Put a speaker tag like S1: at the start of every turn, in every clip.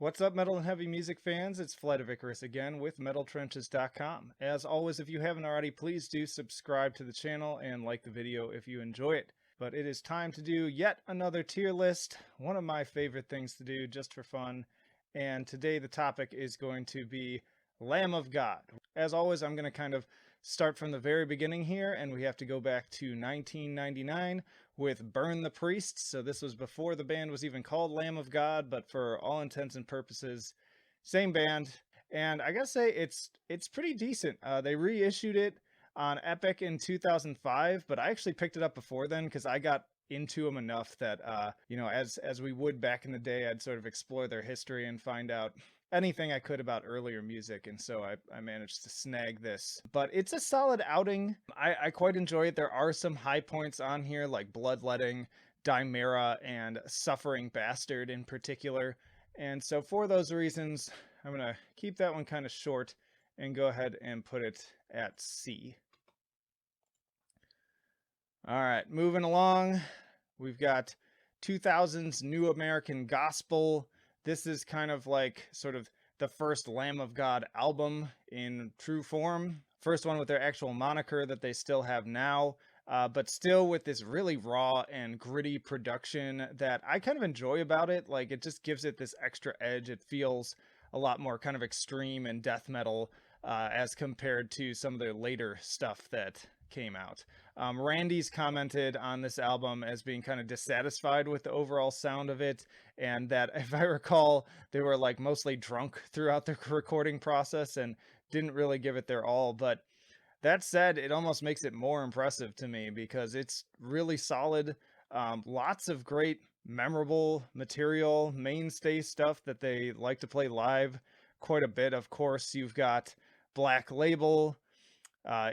S1: What's up, metal and heavy music fans? It's Flight of Icarus again with MetalTrenches.com. As always, if you haven't already, please do subscribe to the channel and like the video if you enjoy it. But it is time to do yet another tier list, one of my favorite things to do just for fun. And today the topic is going to be Lamb of God. As always, I'm going to kind of start from the very beginning here, and we have to go back to 1999 with Burn the Priest. So this was before the band was even called Lamb of God, but for all intents and purposes, same band. And I gotta say, it's pretty decent. They reissued it on Epic in 2005, but I actually picked it up before then because I got into them enough that as we would back in the day, I'd sort of explore their history and find out anything I could about earlier music, and so I managed to snag this. But it's a solid outing. I quite enjoy it. There are some high points on here, like Bloodletting, Dimera, and Suffering Bastard in particular. And so for those reasons, I'm going to keep that one kind of short and go ahead and put it at C. All right, moving along, we've got 2000s New American Gospel. This is kind of like sort of the first Lamb of God album in true form. First one with their actual moniker that they still have now, but still with this really raw and gritty production that I kind of enjoy about it. Like, it just gives it this extra edge. It feels a lot more kind of extreme and death metal as compared to some of their later stuff that came out. Randy's commented on this album as being kind of dissatisfied with the overall sound of it, and that, if I recall, they were like mostly drunk throughout the recording process and didn't really give it their all. But that said, it almost makes it more impressive to me because it's really solid. Lots of great, memorable material, mainstay stuff that they like to play live quite a bit. Of course, you've got Black Label,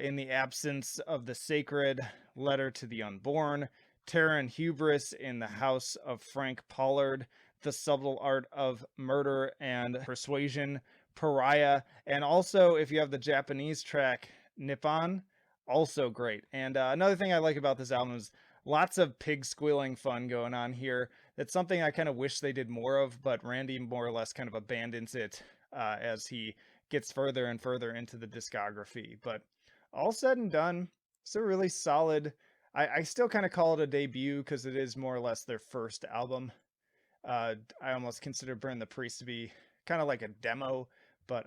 S1: In the Absence of the Sacred, Letter to the Unborn, Terror and Hubris in the House of Frank Pollard, The Subtle Art of Murder and Persuasion, Pariah, and also if you have the Japanese track Nippon, also great. And another thing I like about this album is lots of pig squealing fun going on here. That's something I kind of wish they did more of, but Randy more or less kind of abandons it as he gets further and further into the discography. But all said and done, it's a really solid. I still kind of call it a debut because it is more or less their first album. I almost consider Burn the Priest to be kind of like a demo, but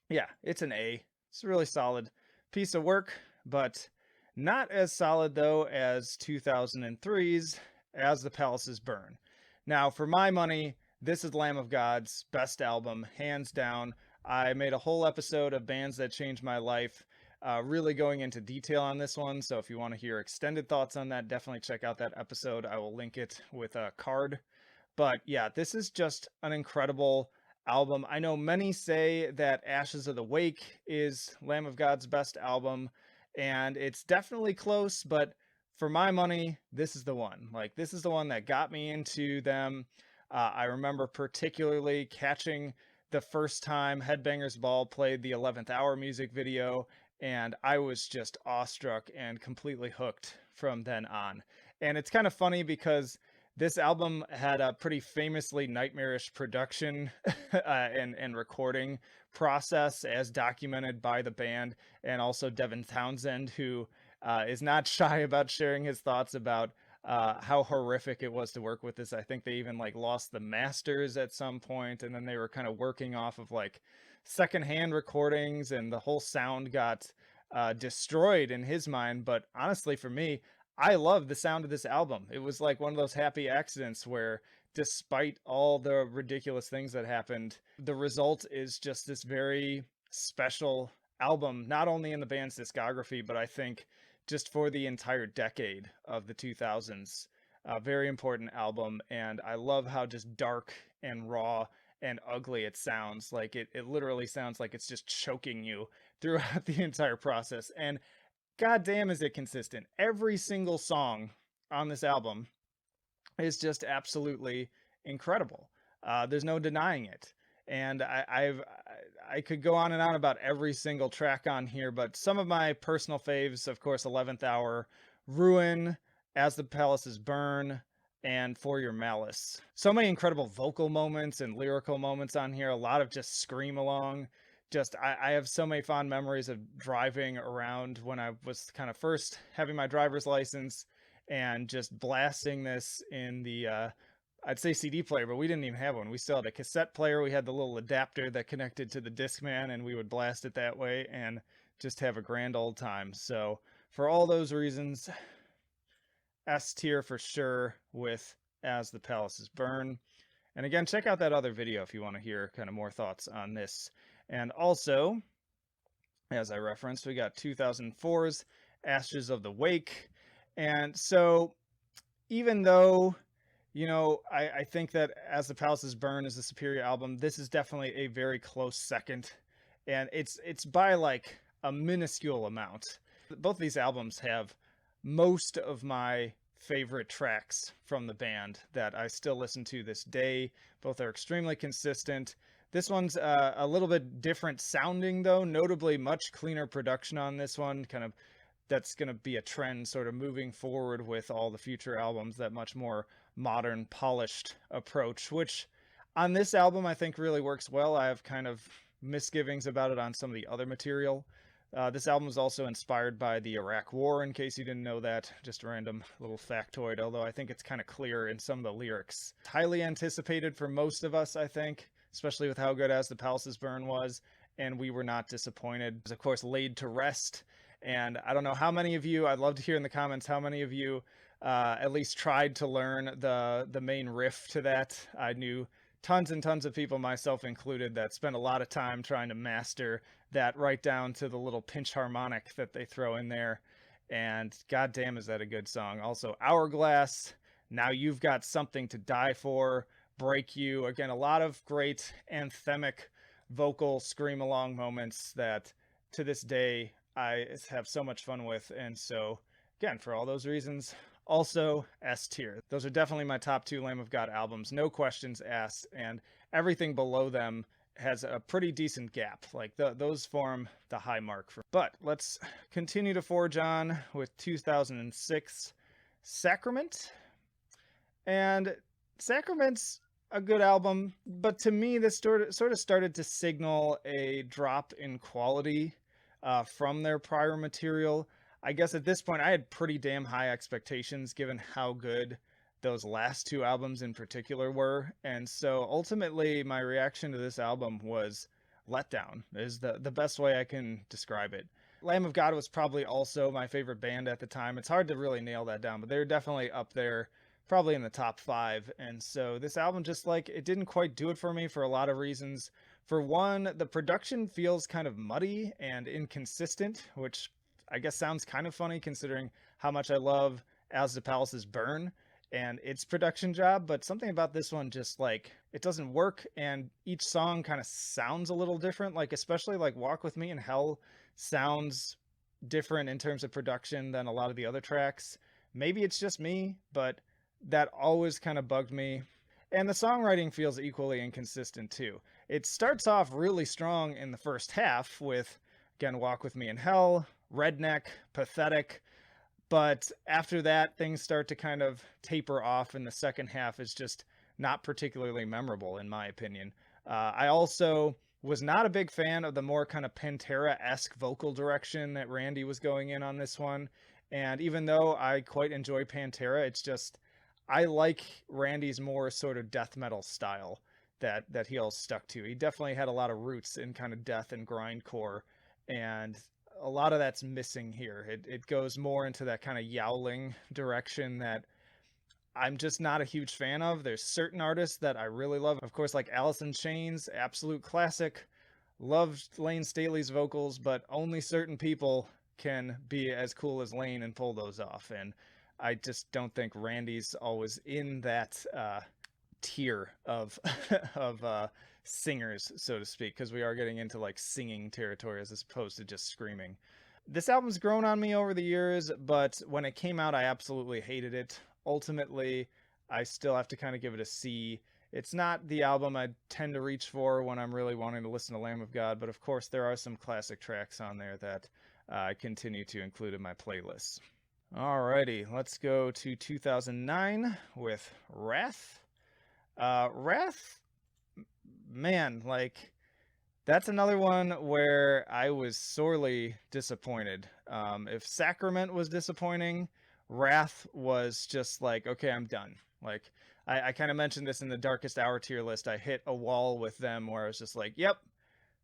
S1: yeah, it's an A. It's a really solid piece of work, but not as solid though as 2003's As the Palaces Burn. Now, for my money, this is Lamb of God's best album, hands down. I made a whole episode of bands that changed my life, really going into detail on this one. So if you want to hear extended thoughts on that, definitely check out that episode. I will link it with a card. But yeah, this is just an incredible album. I know many say that Ashes of the Wake is Lamb of God's best album, and it's definitely close, but for my money, this is the one. Like, this is the one that got me into them. I remember particularly catching the first time Headbangers Ball played the 11th Hour music video, and I was just awestruck and completely hooked from then on. And it's kind of funny because this album had a pretty famously nightmarish production and recording process, as documented by the band, and also Devin Townsend, who is not shy about sharing his thoughts about how horrific it was to work with this. I think they even like lost the masters at some point, and then they were kind of working off of like secondhand recordings, and the whole sound got destroyed in his mind. But honestly, for me, I love the sound of this album. It was like one of those happy accidents where, despite all the ridiculous things that happened, the result is just this very special album, not only in the band's discography, but I think just for the entire decade of the 2000s. A very important album, and I love how just dark and raw and ugly it sounds. Like, it literally sounds like it's just choking you throughout the entire process. And God damn, is it consistent. Every single song on this album is just absolutely incredible. There's no denying it. And I could go on and on about every single track on here, but some of my personal faves, of course, 11th Hour, Ruin, As the Palaces Burn, and For Your Malice. So many incredible vocal moments and lyrical moments on here. A lot of just scream along. Just I have so many fond memories of driving around when I was kind of first having my driver's license and just blasting this in the I'd say CD player, but we didn't even have one. We still had a cassette player. We had the little adapter that connected to the Discman, and we would blast it that way and just have a grand old time. So for all those reasons, S tier for sure with As the Palaces Burn. And again, check out that other video if you want to hear kind of more thoughts on this. And also, as I referenced, we got 2004's Ashes of the Wake. And so even though, you know, I think that As the Palaces Burn is the superior album, this is definitely a very close second. And it's by like a minuscule amount. Both of these albums have most of my favorite tracks from the band that I still listen to this day. Both are extremely consistent. This one's a little bit different sounding though, notably much cleaner production on this one. Kind of that's going to be a trend sort of moving forward with all the future albums, that much more modern, polished approach, which on this album I think really works well. I have kind of misgivings about it on some of the other material. This album was also inspired by the Iraq War, in case you didn't know that. Just a random little factoid, although I think it's kind of clear in some of the lyrics. Highly anticipated for most of us, I think, especially with how good As the Palaces Burn was, and we were not disappointed. It was, of course, laid to rest, and I don't know how many of you, I'd love to hear in the comments how many of you at least tried to learn the main riff to that. I knew tons and tons of people, myself included, that spent a lot of time trying to master that right down to the little pinch harmonic that they throw in there. And goddamn, is that a good song. Also, Hourglass, Now You've Got Something to Die For, Break You. Again, a lot of great anthemic vocal scream along moments that to this day I have so much fun with. And so, again, for all those reasons, also S tier. Those are definitely my top two Lamb of God albums, no questions asked, and everything below them has a pretty decent gap. Like those form the high mark for. But let's continue to forge on with 2006 Sacrament. And Sacrament's a good album, but to me this sort of started to signal a drop in quality from their prior material. I guess at this point I had pretty damn high expectations given how good those last two albums in particular were. And so ultimately my reaction to this album was letdown, is the best way I can describe it. Lamb of God was probably also my favorite band at the time. It's hard to really nail that down, but they're definitely up there, probably in the top 5. And so this album just like, it didn't quite do it for me for a lot of reasons. For one, the production feels kind of muddy and inconsistent, which I guess sounds kind of funny considering how much I love As the Palaces Burn and its production job, but something about this one just like it doesn't work, and each song kind of sounds a little different. Like especially like Walk With Me in Hell sounds different in terms of production than a lot of the other tracks. Maybe it's just me, but that always kind of bugged me. And the songwriting feels equally inconsistent too. It starts off really strong in the first half with, again, Walk With Me in Hell, Redneck, Pathetic, but after that things start to kind of taper off, and the second half is just not particularly memorable in my opinion. I also was not a big fan of the more kind of Pantera-esque vocal direction that Randy was going in on this one. And even though I quite enjoy Pantera, it's just I like Randy's more sort of death metal style that he all stuck to. He definitely had a lot of roots in kind of death and grindcore, and a lot of that's missing here. It goes more into that kind of yowling direction that I'm just not a huge fan of. There's certain artists that I really love. Of course, like Alice in Chains, absolute classic. Loved Lane Staley's vocals, but only certain people can be as cool as Lane and pull those off. And I just don't think Randy's always in that tier of of singers, so to speak, because we are getting into like singing territory as opposed to just screaming. This album's grown on me over the years, but when it came out I absolutely hated it. Ultimately I still have to kind of give it a C. It's not the album I tend to reach for when I'm really wanting to listen to Lamb of God, but of course there are some classic tracks on there that I continue to include in my playlists. Alrighty, let's go to 2009 with Wrath. Wrath, man, like that's another one where I was sorely disappointed. If Sacrament was disappointing, Wrath was just like, okay, I'm done. Like, I kind of mentioned this in the Darkest Hour tier list. I hit a wall with them where I was just like, yep,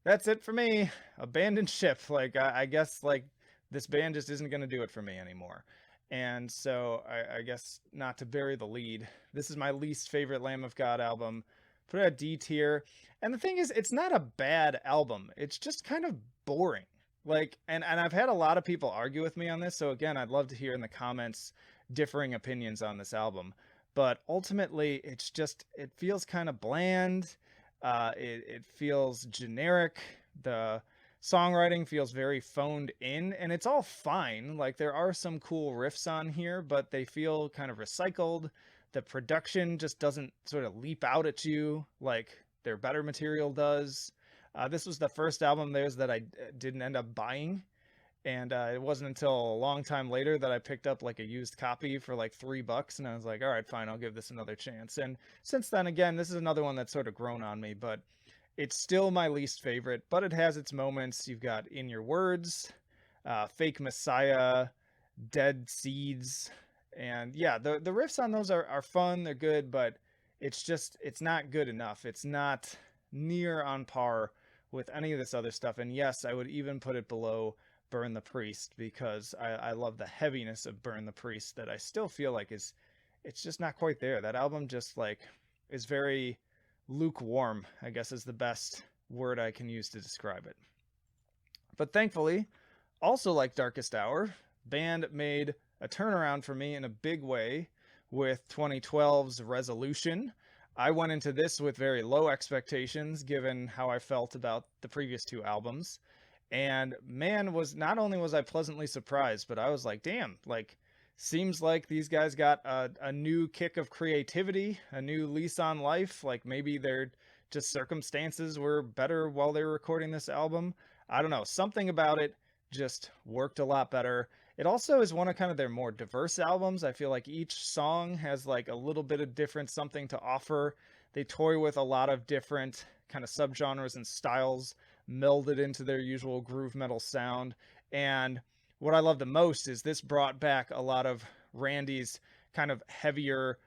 S1: that's it for me. Abandoned ship. Like, I guess, like, this band just isn't going to do it for me anymore. And so I guess not to bury the lead, this is my least favorite Lamb of God album. Put it at D tier. And the thing is, it's not a bad album. It's just kind of boring. Like, and I've had a lot of people argue with me on this. So again, I'd love to hear in the comments differing opinions on this album. But ultimately, it's just, it feels kind of bland. It feels generic. The songwriting feels very phoned in, and it's all fine. Like, there are some cool riffs on here, but they feel kind of recycled. The production just doesn't sort of leap out at you like their better material does. This was the first album theirs that I didn't end up buying. And it wasn't until a long time later that I picked up like a used copy for like $3, and I was like, all right, fine, I'll give this another chance. And since then, again, this is another one that's sort of grown on me, but it's still my least favorite, but it has its moments. You've got In Your Words, Fake Messiah, Dead Seeds, and yeah, the riffs on those are fun, they're good, but it's not good enough. It's not near on par with any of this other stuff. And yes, I would even put it below Burn the Priest, because I love the heaviness of Burn the Priest that I still feel like it's just not quite there. That album just like is very lukewarm, I guess is the best word I can use to describe it. But thankfully, also like Darkest Hour, band made a turnaround for me in a big way with 2012's Resolution. I went into this with very low expectations given how I felt about the previous two albums. And man, was not only was I pleasantly surprised, but I was like, damn, like seems like these guys got a new kick of creativity, a new lease on life. Like maybe their just circumstances were better while they were recording this album. I don't know. Something about it just worked a lot better. It also is one of kind of their more diverse albums. I feel like each song has like a little bit of different something to offer. They toy with a lot of different kind of subgenres and styles melded into their usual groove metal sound. And what I love the most is this brought back a lot of Randy's kind of heavier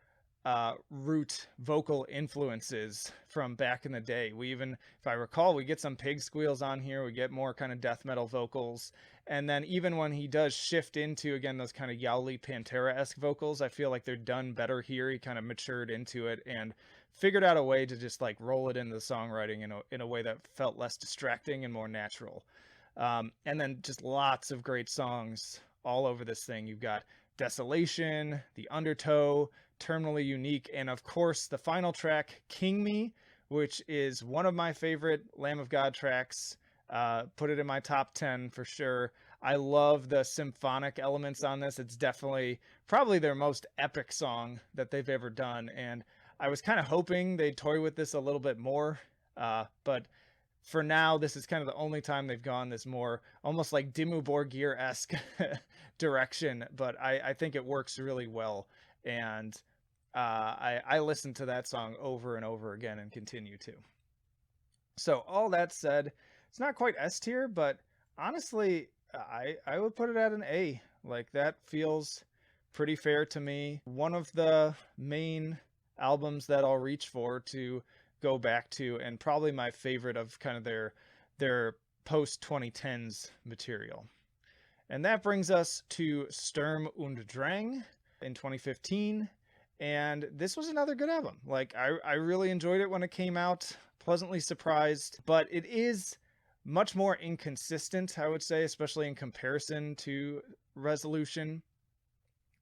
S1: root vocal influences from back in the day. We even, if I recall, we get some pig squeals on here. We get more kind of death metal vocals. And then even when he does shift into, again, those kind of Yowli Pantera-esque vocals, I feel like they're done better here. He kind of matured into it and figured out a way to just like roll it into the songwriting in a way that felt less distracting and more natural. And then just lots of great songs all over this thing. You've got Desolation, The Undertow, Terminally Unique, and of course the final track, King Me, which is one of my favorite Lamb of God tracks. Put it in my top 10 for sure. I love the symphonic elements on this. It's definitely probably their most epic song that they've ever done. And I was kind of hoping they'd toy with this a little bit more. But for now, this is kind of the only time they've gone this more almost like Dimmu Borgir-esque direction. But I think it works really well. And I listen to that song over and over again and continue to. So all that said, it's not quite S tier, but honestly, I would put it at an A. Like that feels pretty fair to me. One of the main albums that I'll reach for to go back to, and probably my favorite of kind of their post 2010s material. And that brings us to Sturm und Drang in 2015. And this was another good album. Like I really enjoyed it when it came out, pleasantly surprised, but it is much more inconsistent, I would say, especially in comparison to Resolution.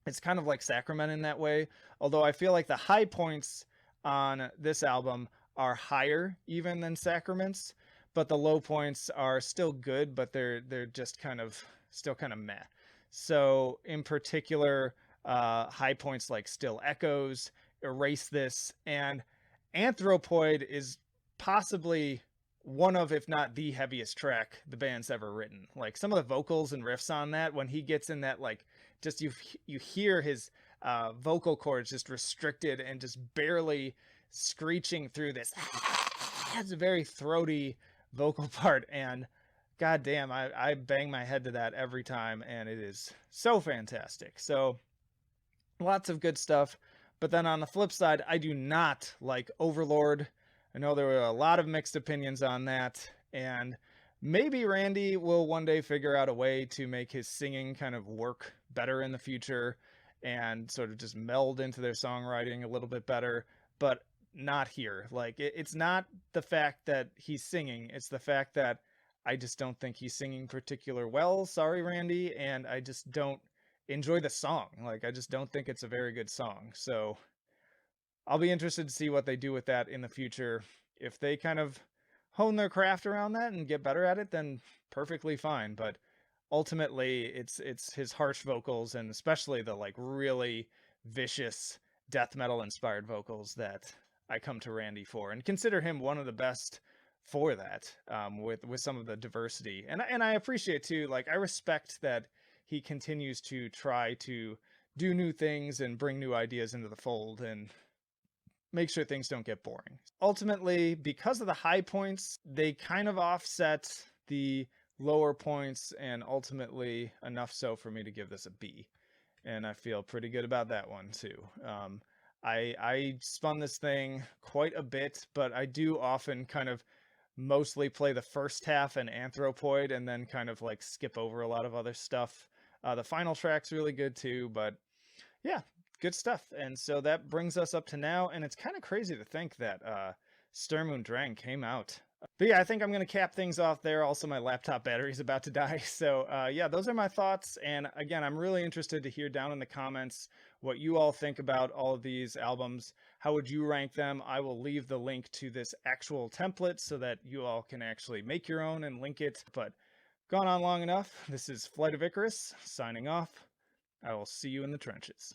S1: It's kind of like Sacrament in that way, although I feel like the high points on this album are higher even than Sacrament's, but the low points are still good, but they're just kind of still kind of meh. So in particular, high points like Still Echoes, Erase This, and Anthropoid is possibly one of, if not the heaviest track the band's ever written. Like some of the vocals and riffs on that, when he gets in that like just you hear his vocal cords just restricted and just barely screeching through this. It's a very throaty vocal part, and god damn, I bang my head to that every time, and it is so fantastic. So lots of good stuff. But then on the flip side, I do not like Overlord. I know there were a lot of mixed opinions on that, and maybe Randy will one day figure out a way to make his singing kind of work better in the future and sort of just meld into their songwriting a little bit better, but not here. Like, it's not the fact that he's singing, it's the fact that I just don't think he's singing particular well. Sorry, Randy, and I just don't enjoy the song. Like, I just don't think it's a very good song. So I'll be interested to see what they do with that in the future. If they kind of hone their craft around that and get better at it, then perfectly fine. But ultimately, it's his harsh vocals, and especially the like really vicious death metal inspired vocals that I come to Randy for, and consider him one of the best for that, with some of the diversity. And I appreciate too, like, I respect that he continues to try to do new things and bring new ideas into the fold and make sure things don't get boring. Ultimately, because of the high points, they kind of offset the lower points, and ultimately enough so for me to give this a B. And I feel pretty good about that one too. I spun this thing quite a bit, but I do often kind of mostly play the first half and Anthropoid and then kind of like skip over a lot of other stuff. The final track's really good too, but yeah, good stuff. And so that brings us up to now, and it's kind of crazy to think that Sturm und Drang came out. But yeah, I think I'm going to cap things off there. Also, my laptop battery's about to die. So yeah, those are my thoughts. And again, I'm really interested to hear down in the comments what you all think about all of these albums. How would you rank them? I will leave the link to this actual template so that you all can actually make your own and link it. But gone on long enough. This is Flight of Icarus signing off. I will see you in the trenches.